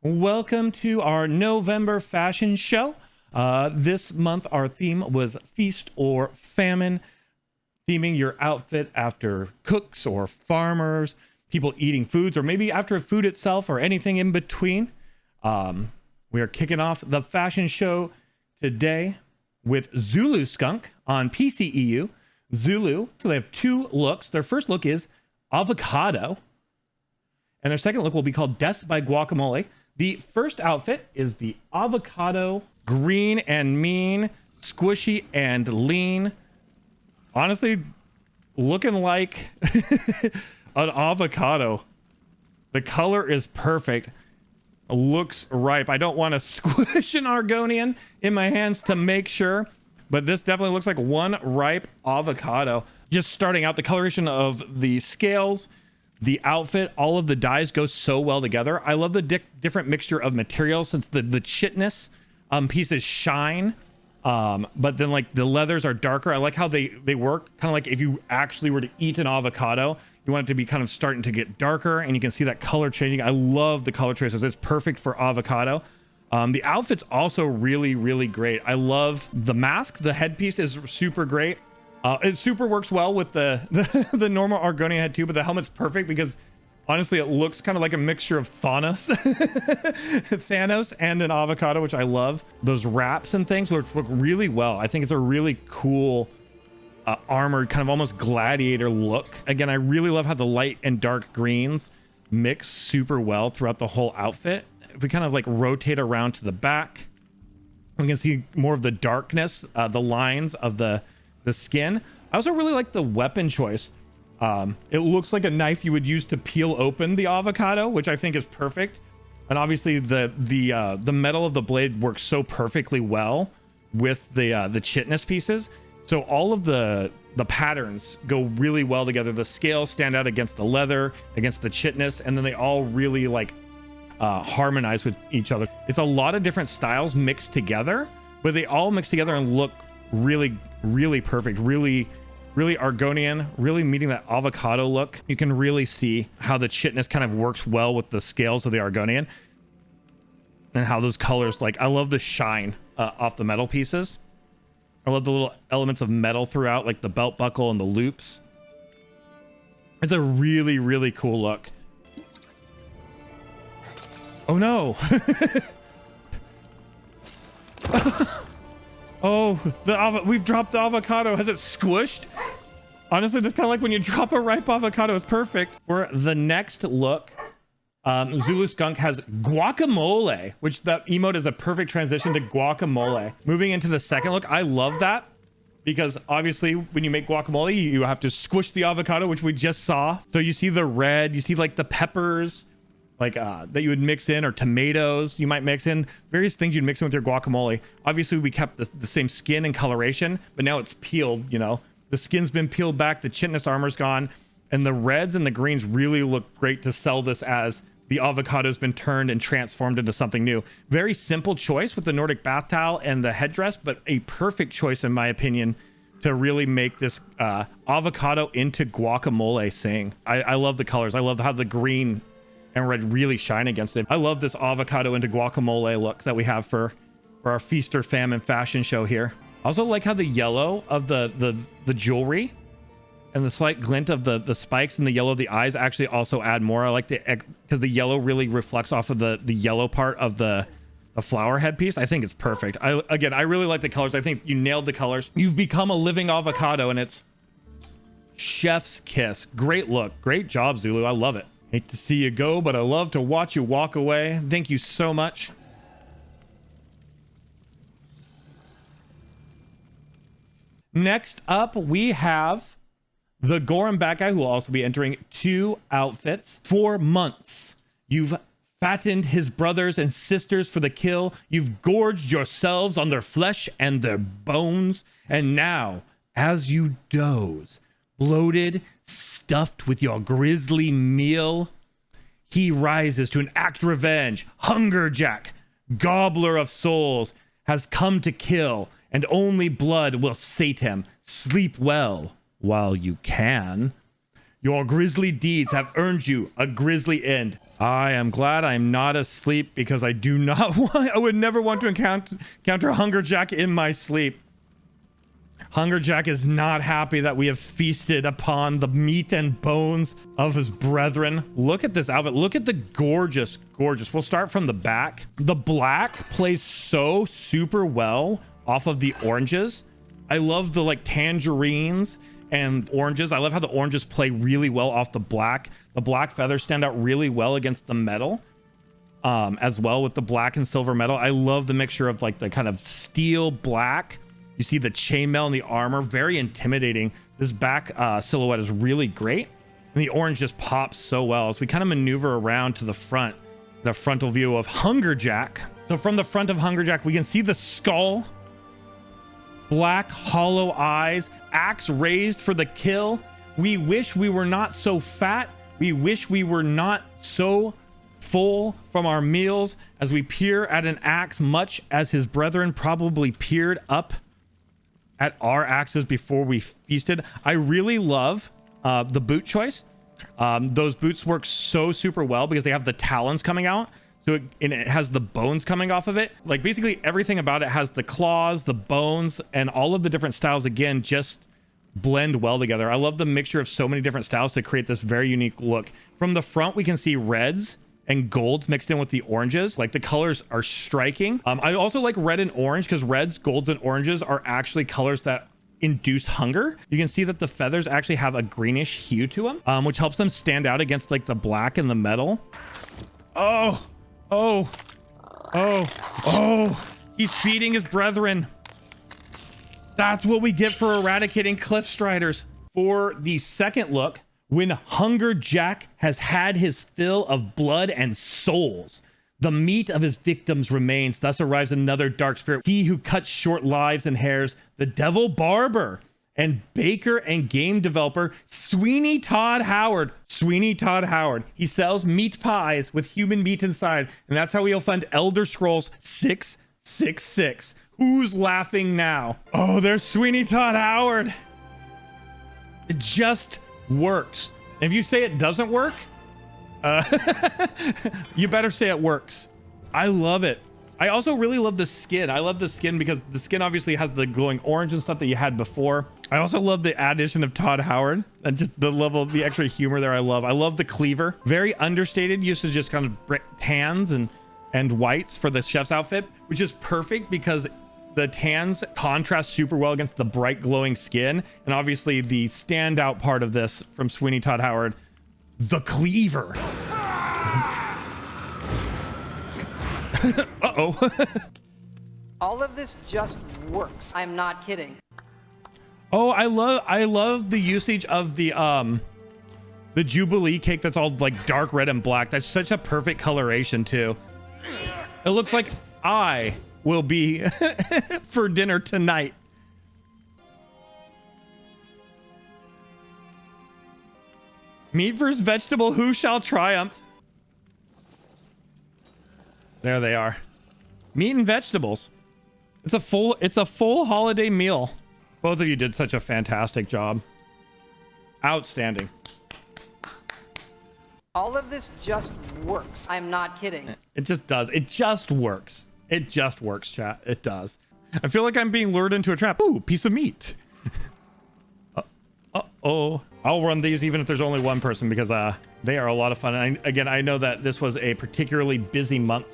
Welcome to our November fashion show. This month, our theme was Feast or Famine, theming your outfit after cooks or farmers, people eating foods, or maybe after food itself or anything in between. We are kicking off the fashion show today with Zulu Skunk on PCEU. Zulu, so they have two looks. Their first look is avocado, and their second look will be called Death by Guacamole. The first outfit is the avocado, green and mean, squishy and lean. Honestly, looking like an avocado. The color is perfect. Looks ripe. I don't want to squish an Argonian in my hands to make sure, but this definitely looks like one ripe avocado. Just starting out, the coloration of the scales, the outfit, all of the dyes go so well together. I love the different mixture of materials, since the chitness pieces shine, but then like the leathers are darker. I like how they work, kind of like if you actually were to eat an avocado, you want it to be kind of starting to get darker, and you can see that color changing. I love the color choices. It's perfect for avocado. The outfit's also really great. I love the mask. The headpiece is super great. It super works well with the normal Argonian head too, but the helmet's perfect because honestly it looks kind of like a mixture of Thanos and an avocado, which I love. Those wraps and things which look really well. I think it's a really cool armored, kind of almost gladiator look. Again, I really love how the light and dark greens mix super well throughout the whole outfit. If we kind of like rotate around to the back, we can see more of the darkness, the lines of the skin. I also really like the weapon choice. It looks like a knife you would use to peel open the avocado, which I think is perfect. And obviously the metal of the blade works so perfectly well with the chitness pieces. So all of the patterns go really well together. The scales stand out against the leather, against the chitness, and then they all really like harmonize with each other. It's a lot of different styles mixed together, but they all mix together and look really perfect, really Argonian, really meeting that avocado look. You can really see how the chitness kind of works well with the scales of the Argonian, and how those colors, like I love the shine off the metal pieces. I love the little elements of metal throughout, like the belt buckle and the loops. It's a really cool look. Oh no. Oh, we've dropped the avocado. Has it squished? Honestly, that's kind of like when you drop a ripe avocado. It's perfect. For the next look, Zulu Skunk has guacamole, which that emote is a perfect transition to guacamole. Moving into the second look, I love that because obviously when you make guacamole, you have to squish the avocado, which we just saw. So you see the red, you see like the peppers, like that you would mix in, or tomatoes you might mix in, various things you'd mix in with your guacamole. Obviously we kept the same skin and coloration, but now it's peeled, you know, the skin's been peeled back, the chitness armor's gone, and the reds and the greens really look great to sell this as the avocado's been turned and transformed into something new. Very simple choice with the Nordic bath towel and the headdress, but a perfect choice in my opinion to really make this avocado into guacamole sing. I love the colors. I love how the green and red really shine against it. I love this avocado into guacamole look that we have for our Feast or Famine fashion show here. I also like how the yellow of the jewelry and the slight glint of the spikes and the yellow of the eyes actually also add more. I like because the yellow really reflects off of the yellow part of the flower headpiece. I think it's perfect. I really like the colors. I think you nailed the colors. You've become a living avocado, and it's chef's kiss. Great look. Great job, Zulu. I love it. Hate to see you go, but I love to watch you walk away. Thank you so much. Next up, we have the TheGorramBatguy, who will also be entering 2 outfits. For months, you've fattened his brothers and sisters for the kill. You've gorged yourselves on their flesh and their bones. And now, as you doze, bloated, stuffed with your grisly meal, he rises to enact revenge. Hungerjack, gobbler of souls, has come to kill, and only blood will sate him. Sleep well while you can. Your grisly deeds have earned you a grisly end. I am glad I'm not asleep because I do not want, I would never want to encounter Hungerjack in my sleep. Hungerjack is not happy that we have feasted upon the meat and bones of his brethren. Look at this outfit. Look at the gorgeous. We'll start from the back. The black plays so super well off of the oranges. I love the like tangerines and oranges. I love how the oranges play really well off the black. The black feathers stand out really well against the metal, as well with the black and silver metal. I love the mixture of like the kind of steel black. You see the chainmail and the armor, very intimidating. This back silhouette is really great. And the orange just pops so well as we kind of maneuver around to the front, the frontal view of Hungerjack. So from the front of Hungerjack, we can see the skull, black hollow eyes, axe raised for the kill. We wish we were not so fat. We wish we were not so full from our meals as we peer at an axe, much as his brethren probably peered up at our axes before we feasted. I really love the boot choice. Those boots work so super well because they have the talons coming out. So it has the bones coming off of it. Like basically everything about it has the claws, the bones, and all of the different styles again just blend well together. I love the mixture of so many different styles to create this very unique look. From the front, we can see reds and golds mixed in with the oranges. Like the colors are striking. I also like red and orange because reds, golds, and oranges are actually colors that induce hunger. You can see that the feathers actually have a greenish hue to them, which helps them stand out against like the black and the metal. Oh, he's feeding his brethren. That's what we get for eradicating cliff striders. For the second look, when Hungerjack has had his fill of blood and souls, the meat of his victims remains. Thus arrives another dark spirit, he who cuts short lives and hairs, the devil barber and baker and game developer, Sweeney Todd Howard. Sweeney Todd Howard. He sells meat pies with human meat inside, and that's how he'll fund Elder Scrolls 666. Who's laughing now? Oh, there's Sweeney Todd Howard. It just works. If you say it doesn't work, you better say it works. I love it. I also really love the skin. I love the skin because the skin obviously has the glowing orange and stuff that you had before. I also love the addition of Todd Howard and just the level of the extra humor there. I love the cleaver. Very understated use of just kind of tans and whites for the chef's outfit, which is perfect because the tans contrast super well against the bright glowing skin. And obviously the standout part of this from Sweeney Todd Howard, the cleaver. Uh-oh. All of this just works. I'm not kidding. Oh, I love the usage of the Jubilee cake that's all like dark red and black. That's such a perfect coloration too. It looks like I will be for dinner tonight. Meat versus vegetable, who shall triumph? There they are. Meat and vegetables. It's a full holiday meal. Both of you did such a fantastic job. Outstanding. All of this just works. I'm not kidding. It just does. It just works. It just works, chat. It does. I feel like I'm being lured into a trap. Ooh, piece of meat. Uh-oh. I'll run these even if there's only one person because they are a lot of fun. And again, I know that this was a particularly busy month